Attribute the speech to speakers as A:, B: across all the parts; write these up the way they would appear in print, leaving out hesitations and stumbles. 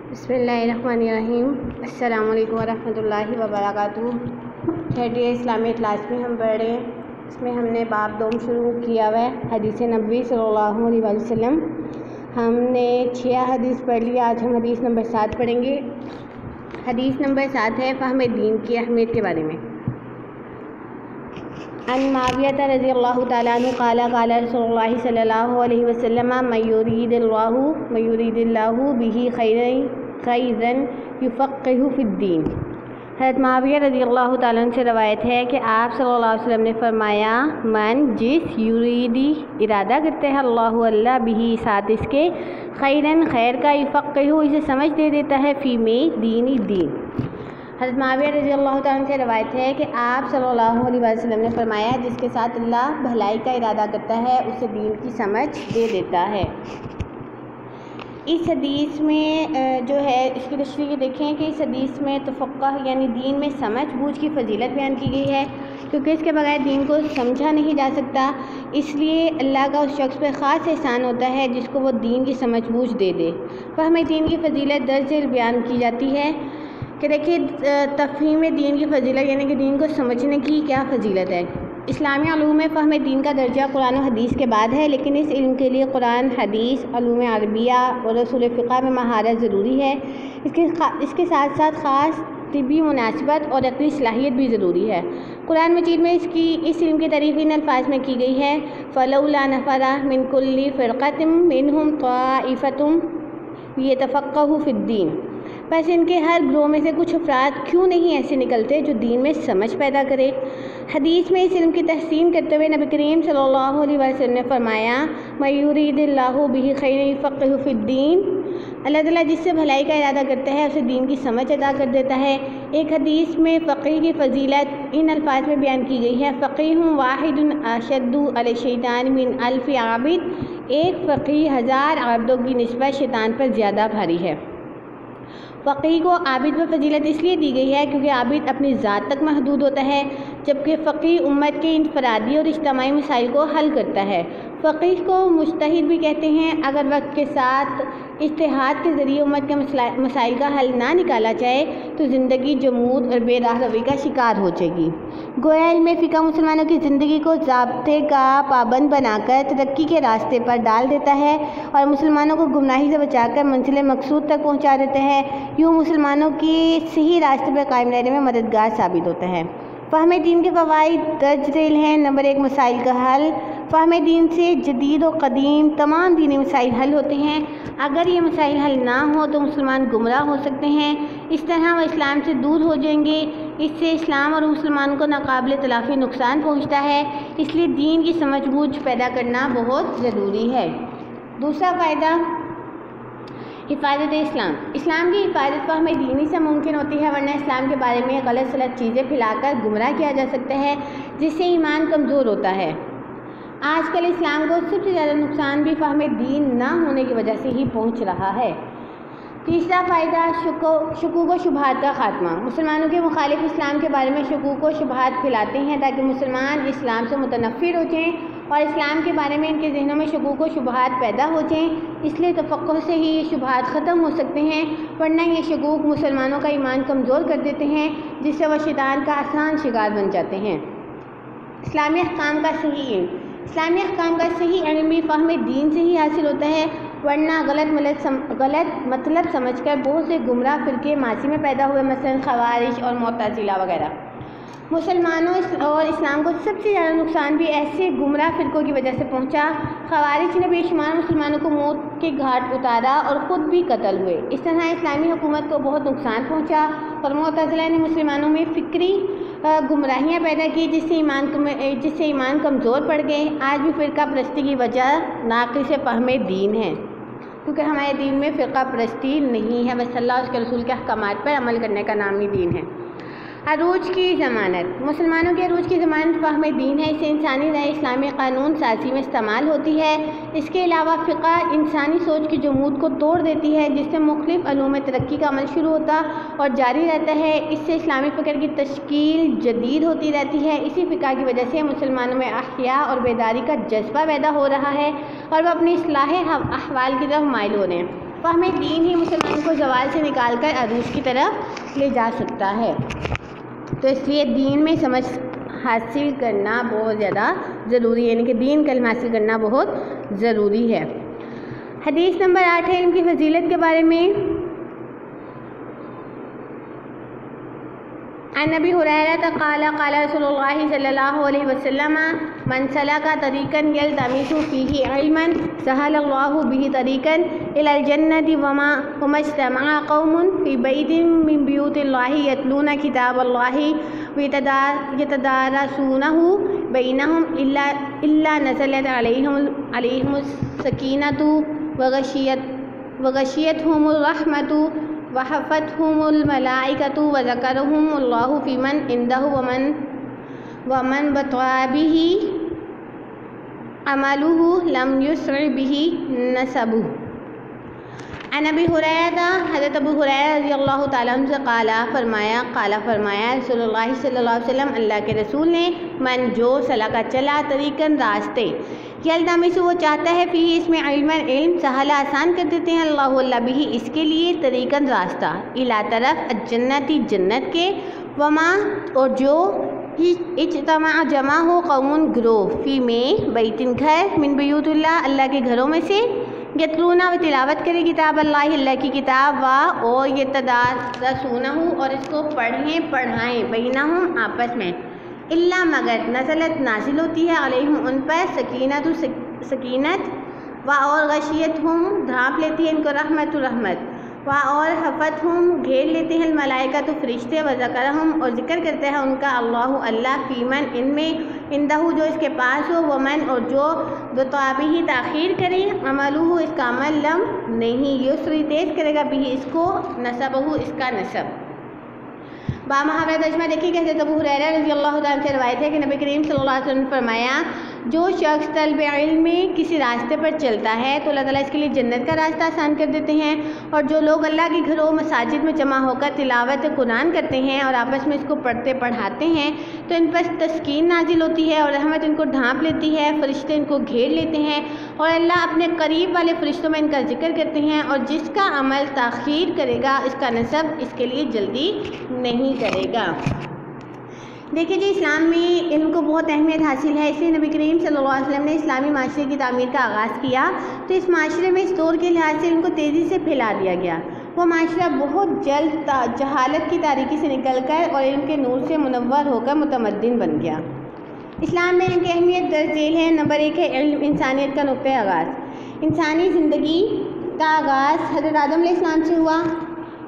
A: بسم اللہ الرحمن الرحیم۔ السلام علیکم ورحمۃ اللہ وبرکاتہ۔ تھرڈ ایئر اسلامی کلاس میں ہم پڑھ رہے ہیں، اس میں ہم نے باب دوم شروع کیا ہوا ہے، حدیث نبوی صلی اللہ علیہ وسلم۔ ہم نے 6 حدیث پڑھ لی، آج ہم حدیث نمبر 7 پڑھیں گے۔ حدیث نمبر 7 ہے فہم دین کی اہمیت کے بارے میں۔ ان معاویہ رضی اللہ تعالیٰ عنہ قال قال رسول اللہ صلی اللہ علیہ وسلم من یرید اللہ بہ خیرا یفقہہ فی الدین۔ حضرت معاویہ رضی اللہ تعالیٰ عنہ سے روایت ہے کہ آپ صلی اللہ علیہ وسلم نے فرمایا، من جس یریدی ارادہ کرتے ہیں اللہ بہ ساتھ اس کے خیرن خیر کا، یفقہہ اسے سمجھ دے دیتا ہے، فی میں دین۔ حضرت معاویہ رضی اللہ تعالیٰ عنہ سے روایت ہے کہ آپ صلی اللہ علیہ وسلم نے فرمایا، جس کے ساتھ اللہ بھلائی کا ارادہ کرتا ہے اسے دین کی سمجھ دے دیتا ہے۔ اس حدیث میں جو ہے اس کی تشریح دیکھیں کہ اس حدیث میں تفقہ یعنی دین میں سمجھ بوجھ کی فضیلت بیان کی گئی ہے، کیونکہ اس کے بغیر دین کو سمجھا نہیں جا سکتا۔ اس لیے اللہ کا اس شخص پہ خاص احسان ہوتا ہے جس کو وہ دین کی سمجھ بوجھ دے دے۔ فہم دین کی فضیلت درج ذیل بیان کی جاتی ہے کہ دیکھیے تفہیم دین کی فضیلت یعنی کہ دین کو سمجھنے کی کیا فضیلت ہے۔ اسلامی علوم میں فہم دین کا درجہ قرآن و حدیث کے بعد ہے، لیکن اس علم کے لیے قرآن، حدیث، علوم عربیہ اور اصول فقہ میں مہارت ضروری ہے۔ اس کے ساتھ ساتھ خاص طبی مناسبت اور عقلی صلاحیت بھی ضروری ہے۔ قرآن مجید میں اس علم کی تعریف ان الفاظ میں کی گئی ہے، فلولا نفر من کل فرقۃ منہم طائفۃ لیتفقہوا فی الدین۔ بس ان کے ہر گروہ میں سے کچھ افراد کیوں نہیں ایسے نکلتے جو دین میں سمجھ پیدا کرے۔ حدیث میں اس علم کی تحسین کرتے ہوئے نبی کریم صلی اللہ علیہ وسلم نے فرمایا، من یرید اللہ بہ خیرا یفقہہ فی الدین۔ اللہ تعالیٰ جس سے بھلائی کا ارادہ کرتا ہے اسے دین کی سمجھ عطا کر دیتا ہے۔ ایک حدیث میں فقیہ کی فضیلت ان الفاظ میں بیان کی گئی ہے، فقیہ واحد اشد علی الشیطان من الف عابد۔ ایک فقیہ 1000 عابدوں کی نسبت شیطان پر زیادہ بھاری ہے۔ فقیہ کو عابد میں فضیلت اس لیے دی گئی ہے کیونکہ عابد اپنی ذات تک محدود ہوتا ہے، جبکہ فقیہ امت کے انفرادی اور اجتماعی مسائل کو حل کرتا ہے۔ فقیہ کو مجتہد بھی کہتے ہیں۔ اگر وقت کے ساتھ اجتہاد کے ذریعے امت کے مسائل کا حل نہ نکالا جائے تو زندگی جمود اور بے راہ روی کا شکار ہو جائے گی۔ گویا علم فقہ مسلمانوں کی زندگی کو ضابطے کا پابند بنا کر ترقی کے راستے پر ڈال دیتا ہے اور مسلمانوں کو گمراہی سے بچا کر منزل مقصود تک پہنچا دیتا ہے۔ یوں مسلمانوں کی صحیح راستے پر قائم رہنے میں مددگار ثابت ہوتا ہے۔ فہم دین کے فوائد درج ذیل ہیں۔ نمبر 1، مسائل کا حل۔ فہم دین سے جدید و قدیم تمام دینی مسائل حل ہوتے ہیں۔ اگر یہ مسائل حل نہ ہوں تو مسلمان گمراہ ہو سکتے ہیں، اس طرح وہ اسلام سے دور ہو جائیں گے۔ اس سے اسلام اور مسلمانوں کو ناقابل تلافی نقصان پہنچتا ہے، اس لیے دین کی سمجھ بوجھ پیدا کرنا بہت ضروری ہے۔ دوسرا فائدہ، حفاظت اسلام۔ اسلام کی حفاظت فہم دینی سے ممکن ہوتی ہے، ورنہ اسلام کے بارے میں غلط سلط چیزیں پھیلا کر گمراہ کیا جا سکتا ہے، جس سے ایمان کمزور ہوتا ہے۔ آج کل اسلام کو سب سے زیادہ نقصان بھی فہم دین نہ ہونے کی وجہ سے ہی پہنچ رہا ہے۔ تیسرا فائدہ، شکوک و شبہات کا خاتمہ۔ مسلمانوں کے مخالف اسلام کے بارے میں شکوک و شبہات پھیلاتے ہیں تاکہ مسلمان اسلام سے متنفر ہو جائیں اور اسلام کے بارے میں ان کے ذہنوں میں شکوک و شبہات پیدا ہو جائیں۔ اس لیے تفقہ سے ہی یہ شبہات ختم ہو سکتے ہیں، ورنہ یہ شکوک مسلمانوں کا ایمان کمزور کر دیتے ہیں، جس سے وہ شیطان کا آسان شکار بن جاتے ہیں۔ اسلامی احکام کا صحیح علم۔ اسلامی احکام کا صحیح علم بھی فہم دین سے ہی حاصل ہوتا ہے، ورنہ غلط مطلب سمجھ کر بہت سے گمراہ فرقے ماضی میں پیدا ہوئے، مثلا خوارج اور معتزلہ وغیرہ۔ مسلمانوں اور اسلام کو سب سے زیادہ نقصان بھی ایسے گمراہ فرقوں کی وجہ سے پہنچا۔ خوارج نے بے شمار مسلمانوں کو موت کے گھاٹ اتارا اور خود بھی قتل ہوئے۔ اس طرح اسلامی حکومت کو بہت نقصان پہنچا، اور معتزلہ نے مسلمانوں میں فکری گمراہیاں پیدا کی، جس سے ایمان کمزور پڑ گئے۔ آج بھی فرقہ پرستی کی وجہ ناقص فہم دین ہے، کیونکہ ہمارے دین میں فرقہ پرستی نہیں ہے، بس اللہ اور اس کے رسول کے احکامات پر عمل کرنے کا نام ہی دین ہے۔ عروج کی ضمانت۔ مسلمانوں کے عروج کی ضمانت فہم دین ہے، اسے انسانی رائے اسلامی قانون سازی میں استعمال ہوتی ہے۔ اس کے علاوہ فقہ انسانی سوچ کی جمود کو توڑ دیتی ہے، جس سے مختلف علوم ترقی کا عمل شروع ہوتا اور جاری رہتا ہے۔ اس سے اسلامی فکر کی تشکیل جدید ہوتی رہتی ہے۔ اسی فقہ کی وجہ سے مسلمانوں میں احیاء اور بیداری کا جذبہ پیدا ہو رہا ہے اور وہ اپنی اصلاح احوال کی طرف مائل ہو رہے ہیں۔ تو ہمیں دین ہی مسلمان کو زوال سے نکال کر عروج کی طرف لے جا سکتا ہے۔ تو اس لیے دین میں سمجھ حاصل کرنا بہت زیادہ ضروری ہے، یعنی کہ دین کا علم حاصل کرنا بہت ضروری ہے۔ حدیث نمبر 8 ہے علم کی فضیلت کے بارے میں۔ عن ابی ہریرہ قال قال رسول اللہ صلی اللہ علیہ وسلم من سلک طریقا یلتمس فیہ علما سہل اللہ بہ طریقا الی الجنۃ وما اجتمع قوم فی بیت من بیوت اللہ یتلون کتاب اللہ یتدارسونہ بینہم الا نزلت علیہم السکینۃ وغشیتہم الرحمۃ وحفتهم الملائکۃ وذکرهم اللہ فی من عنده ومن بطأ به عمله لم یسرع به نسبه۔ عن ابی ہریرہ، حضرت ابو ہریرہ رضی اللہ تعالیٰ عنہ سے قال فرمایا رسول اللہ صلی اللہ علیہ وسلم، اللہ کے رسول نے، من جو سلکا چلا طریقاً راستے، یلتمس وہ چاہتا ہے فی اس میں علم سہل آسان کر دیتے ہیں اللہ بھی اس کے لیے طریقاً راستہ، الی طرف الجنتی جنت کے، وما اور جو اجتماع جمع ہو قوم گروہ، فی میں بیتن گھر، من بیوت اللہ اللہ کے گھروں میں سے، یتلونا و تلاوت کرے کتاب اللہ کی کتاب، اور یتدارسونہ اور اس کو پڑھائیں بینہم آپس میں، اللہ مگر نزلت نازل ہوتی ہے علیہم ان پر سکینت اور غشیتہم ڈھانپ لیتی ہے ان کو رحمت اور حفتہم گھیر لیتے ہیں الملائکہ تو فرشتے، وذکرہم اور ذکر کرتے ہیں ان کا اللہ فی من ان میں عندہ جو اس کے پاس ہو، ومن اور جو بطابہ تاخیر کرے، عملہ اس کا عمل لم نہیں یسری تیز کرے گا بھی اس کو نسبہ اس کا نسب۔ محاورہ ترجمہ دیکھیے کہ حضرت ابو ہریرہ رضی اللہ تعالیٰ سے روایت ہے کہ نبی کریم صلی اللہ علیہ وسلم نے فرمایا، جو شخص طلب علم میں کسی راستے پر چلتا ہے تو اللہ تعالیٰ اس کے لیے جنت کا راستہ آسان کر دیتے ہیں، اور جو لوگ اللہ کے گھروں مساجد میں جمع ہو کر تلاوت قرآن کرتے ہیں اور آپس میں اس کو پڑھاتے ہیں تو ان پر تسکین نازل ہوتی ہے اور رحمت ان کو ڈھانپ لیتی ہے، فرشتے ان کو گھیر لیتے ہیں، اور اللہ اپنے قریب والے فرشتوں میں ان کا ذکر کرتے ہیں، اور جس کا عمل تاخیر کرے گا اس کا نسب اس کے لیے جلدی نہیں کرے گا۔ دیکھیے جی، اسلام میں علم کو بہت اہمیت حاصل ہے، اس لیے نبی کریم صلی اللہ علیہ وسلم نے اسلامی معاشرے کی تعمیر کا آغاز کیا تو اس معاشرے میں اس دور کے لحاظ سے علم کو تیزی سے پھیلا دیا گیا۔ وہ معاشرہ بہت جلد جہالت کی تاریکی سے نکل کر اور علم کے نور سے منور ہو کر متمدن بن گیا۔ اسلام میں علم کی اہمیت درج ذیل ہے۔ نمبر 1 ہے علم انسانیت کا نقطۂ آغاز۔ انسانی زندگی کا آغاز حضرت آدم علیہ السلام سے ہوا،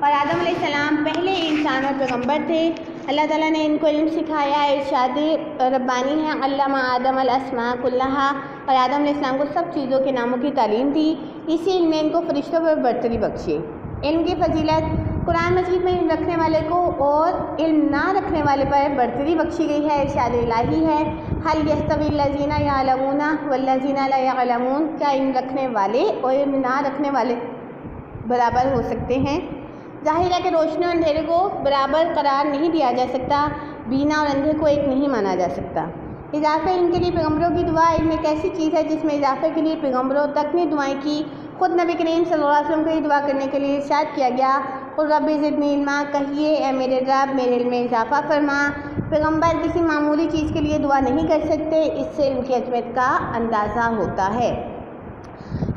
A: اور آدم علیہ السلام پہلے انسان اور پیغمبر تھے۔ اللہ تعالیٰ نے ان کو علم سکھایا، ارشاد ربانی ہے علم آدم الاسماء کلہا، اور آدم علیہ السلام کو سب چیزوں کے ناموں کی تعلیم دی، اسی علم نے ان کو فرشتوں پر برتری بخشی۔ علم کی فضیلت، قرآن مجید میں علم رکھنے والے کو اور علم نہ رکھنے والے پر برتری بخشی گئی ہے، ارشاد الہی ہے هل يستوي الذين يعلمون والذين لا يعلمون، کیا علم رکھنے والے اور علم نہ رکھنے والے برابر ہو سکتے ہیں؟ ظاہر ہے کہ روشنی اور اندھیرے کو برابر قرار نہیں دیا جا سکتا، بینا اور اندھے کو ایک نہیں مانا جا سکتا۔ اضافہ علم کے لیے پیغمبروں کی دعا، علم ایک ایسی چیز ہے جس میں اضافے کے لیے پیغمبروں تک نے دعائیں کی۔ خود نبی کریم صلی اللہ علیہ وسلم کو یہ دعا کرنے کے لیے ارشاد کیا گیا، قل رب زدنی علما، کہیے اے میرے رب میرے علم میں اضافہ فرما۔ پیغمبر کسی معمولی چیز کے لیے دعا نہیں کر سکتے، اس سے علم کی عظمت کا اندازہ ہوتا ہے۔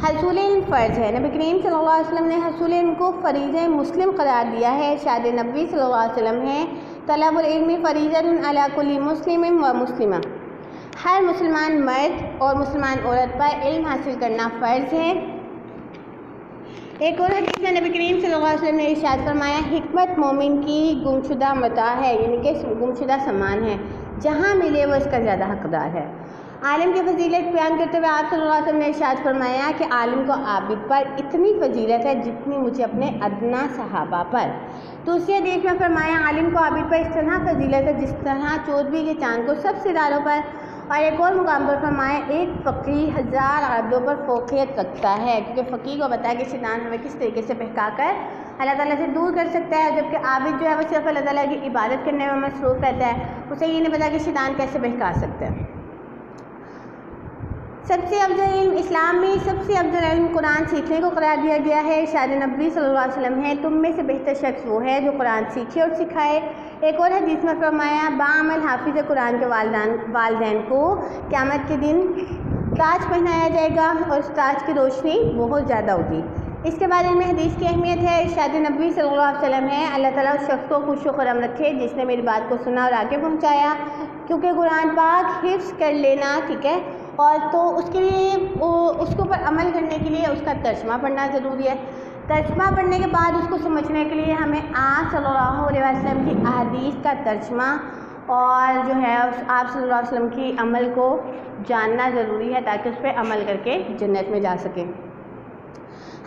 A: حصول علم فرض ہے۔ نبی کریم صلی اللہ علیہ وسلم نے حصول علم کو فریضہ مسلم قرار دیا ہے، ارشاد نبی صلی اللہ علیہ وسلم ہے طلب العلم فریضۃ علی کل مسلم و مسلمہ، ہر مسلمان مرد اور مسلمان عورت پر علم حاصل کرنا فرض ہے۔ ایک اور حدیث میں نبی کریم صلی اللہ علیہ وسلم نے ارشاد فرمایا، حکمت مومن کی گمشدہ متاع ہے، یعنی کہ گمشدہ سامان ہے، جہاں ملے وہ اس کا زیادہ حقدار ہے۔ عالم کی فضیلت بیان کرتے ہوئے آپ صلی اللہ علیہ وسلم نے ارشاد فرمایا کہ عالم کو عابد پر اتنی فضیلت ہے جتنی مجھے اپنے ادنا صحابہ پر۔ دوسری حدیث میں فرمایا، عالم کو عابد پر اس طرح فضیلت ہے جس طرح چودھویں کے چاند کو سب ستاروں پر، اور ایک اور مقام پر فرمایا، ایک فقیہ 1000 عابدوں پر فوقیت رکھتا ہے، کیونکہ فقیہ کو بتایا کہ شیطان ہمیں کس طریقے سے بہکا کر اللہ تعالیٰ سے دور کر سکتا ہے، جبکہ عابد جو ہے وہ صرف اللہ تعالیٰ کی عبادت کرنے میں مصروف رہتا ہے، اسے یہ نہیں پتا کہ شیطان کیسے بہکا سکتا ہے۔ سب سے افضل علم اسلام میں سب سے افضل علم قرآن سیکھنے کو قرار دیا گیا ہے۔ ارشاد نبی صلی اللہ علیہ وسلم ہے، تم میں سے بہتر شخص وہ ہے جو قرآن سیکھے اور سکھائے۔ ایک اور حدیث میں فرمایا، باعمل حافظ قرآن کے والدین کو قیامت کے دن تاج پہنایا جائے گا اور اس تاج کی روشنی بہت زیادہ ہوگی۔ اس کے بارے میں حدیث کی اہمیت ہے۔ ارشاد نبی صلی اللہ علیہ وسلم ہے، اللہ تعالیٰ اس شخص کو خوش و خرم رکھے جس نے میری بات کو سنا اور آگے پہنچایا، کیونکہ قرآن پاک حفظ کر لینا ٹھیک ہے، اور تو اس کے لیے اس کے اوپر عمل کرنے کے لیے اس کا ترجمہ پڑھنا ضروری ہے۔ ترجمہ پڑھنے کے بعد اس کو سمجھنے کے لیے ہمیں آپ صلی اللہ علیہ وسلم کی احادیث کا ترجمہ اور جو ہے آپ صلی اللہ علیہ وسلم کی عمل کو جاننا ضروری ہے تاکہ اس پہ عمل کر کے جنت میں جا سکیں۔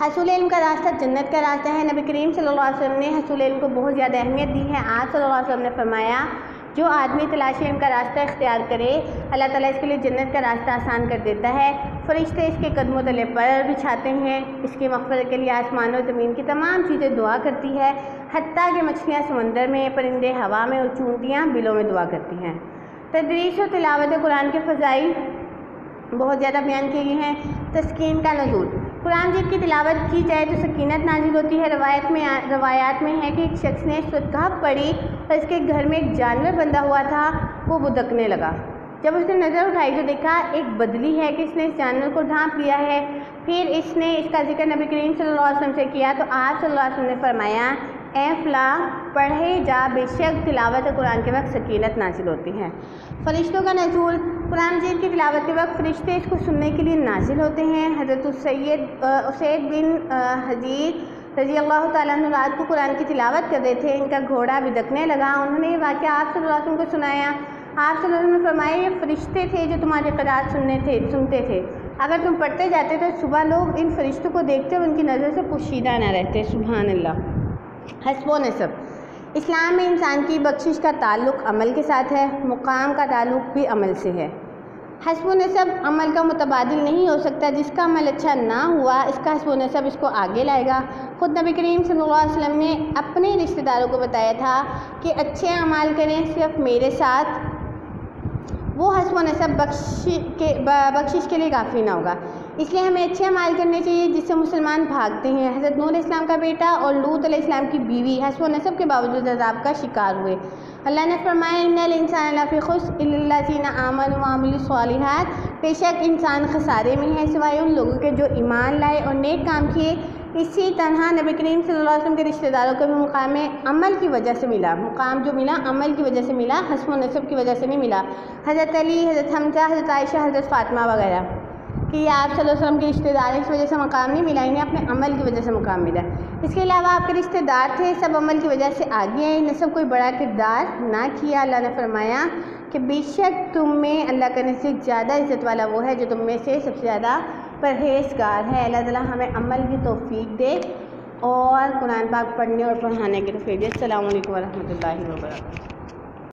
A: حصول علم کا راستہ جنت کا راستہ ہے۔ نبی کریم صلی اللہ علیہ وسلم نے حصول علم کو بہت زیادہ اہمیت دی ہے۔ آپ صلی اللہ علیہ وسلم نے فرمایا، جو آدمی تلاش علم کا راستہ اختیار کرے اللہ تعالیٰ اس کے لیے جنت کا راستہ آسان کر دیتا ہے۔ فرشتے اس کے قدموں تلے پر بچھاتے ہیں، اس کی مغفرت کے لیے آسمان و زمین کی تمام چیزیں دعا کرتی ہے، حتیٰ کہ مچھلیاں سمندر میں، پرندے ہوا میں اور چونٹیاں بلوں میں دعا کرتی ہیں۔ تدریس و تلاوت قرآن کے فضائل بہت زیادہ بیان کیے گئے ہیں۔ تسکین کا نزول، قرآن جب کی تلاوت کی جائے تو سکینت نازل ہوتی ہے۔ روایات میں ہے کہ ایک شخص نے سورۃ کہف پڑھی اور اس کے گھر میں ایک جانور بندھا ہوا تھا، وہ بدکنے لگا۔ جب اس نے نظر اٹھائی تو دیکھا ایک بدلی ہے کہ اس نے اس جانور کو ڈھانپ لیا ہے۔ پھر اس نے اس کا ذکر نبی کریم صلی اللہ علیہ وسلم سے کیا تو آپ صلی اللہ علیہ وسلم نے فرمایا، اے فلاں پڑھے جا، بے شک تلاوت قرآن کے وقت سکینت نازل ہوتی ہے۔ فرشتوں کا نزول، قرآن مجید کی تلاوت کے وقت فرشتے اس کو سننے کے لیے نازل ہوتے ہیں۔ حضرت اسید بن حضیر رضی اللہ تعالیٰ عنہ رات کو قرآن کی تلاوت کر رہے تھے، ان کا گھوڑا بدکنے لگا۔ انہوں نے یہ واقعہ آپ صلی اللہ علیہ وسلم کو سنایا۔ آپ صلی اللہ علیہ وسلم نے فرمایا، یہ فرشتے تھے جو تمہاری قرات سنتے تھے، اگر تم پڑھتے جاتے تو صبح لوگ ان فرشتوں کو دیکھتے اور ان کی نظر سے پوشیدہ نہ رہتے۔ سبحان اللہ۔ حسب و نسب، اسلام میں انسان کی بخشش کا تعلق عمل کے ساتھ ہے، مقام کا تعلق بھی عمل سے ہے۔ حسب و نسب عمل کا متبادل نہیں ہو سکتا، جس کا عمل اچھا نہ ہوا اس کا حسب و نسب اس کو آگے لائے گا۔ خود نبی کریم صلی اللہ علیہ وسلم نے اپنے رشتہ داروں کو بتایا تھا کہ اچھے اعمال کریں صرف میرے ساتھ، وہ حسب و نسب بخشش کے لیے کافی نہ ہوگا۔ اس لیے ہمیں اچھے اعمال کرنے چاہیے جس سے مسلمان بھاگتے ہیں۔ حضرت نوح علیہ السلام کا بیٹا اور لوط علیہ السلام کی بیوی حسب و نسب کے باوجود عذاب کا شکار ہوئے۔ اللہ نے فرمایا، ان الانسان لفی خسر الا الذین آمنوا وعملوا الصالحات، بے شک انسان خسارے میں ہے سوائے ان لوگوں کے جو ایمان لائے اور نیک کام کیے۔ اسی طرح نبی کریم صلی اللہ علیہ وسلم کے رشتہ داروں کو بھی مقام عمل کی وجہ سے ملا، مقام جو ملا عمل کی وجہ سے ملا، حسب و نسب کی وجہ سے نہیں ملا۔ حضرت علی، حضرت حمزہ، حضرت عائشہ، حضرت فاطمہ وغیرہ کہ یہ آپ صلی اللہ علیہ وسلم کے رشتہ دار اس وجہ سے مقام نہیں ملا، انہیں اپنے عمل کی وجہ سے مقام ملا۔ اس کے علاوہ آپ کے رشتہ دار تھے، سب عمل کی وجہ سے آگے ہیں، نسب کوئی بڑا کردار نہ کیا۔ اللہ نے فرمایا کہ بے شک تم میں اللہ کا نزدیک زیادہ عزت والا وہ ہے جو تم میں سے سب سے زیادہ پرہیزگار ہے۔ اللہ تعالیٰ ہمیں عمل کی توفیق دے اور قرآن پاک پڑھنے اور پڑھانے کی توفیق دے۔ السلام علیکم ورحمۃ اللہ وبرکاتہ۔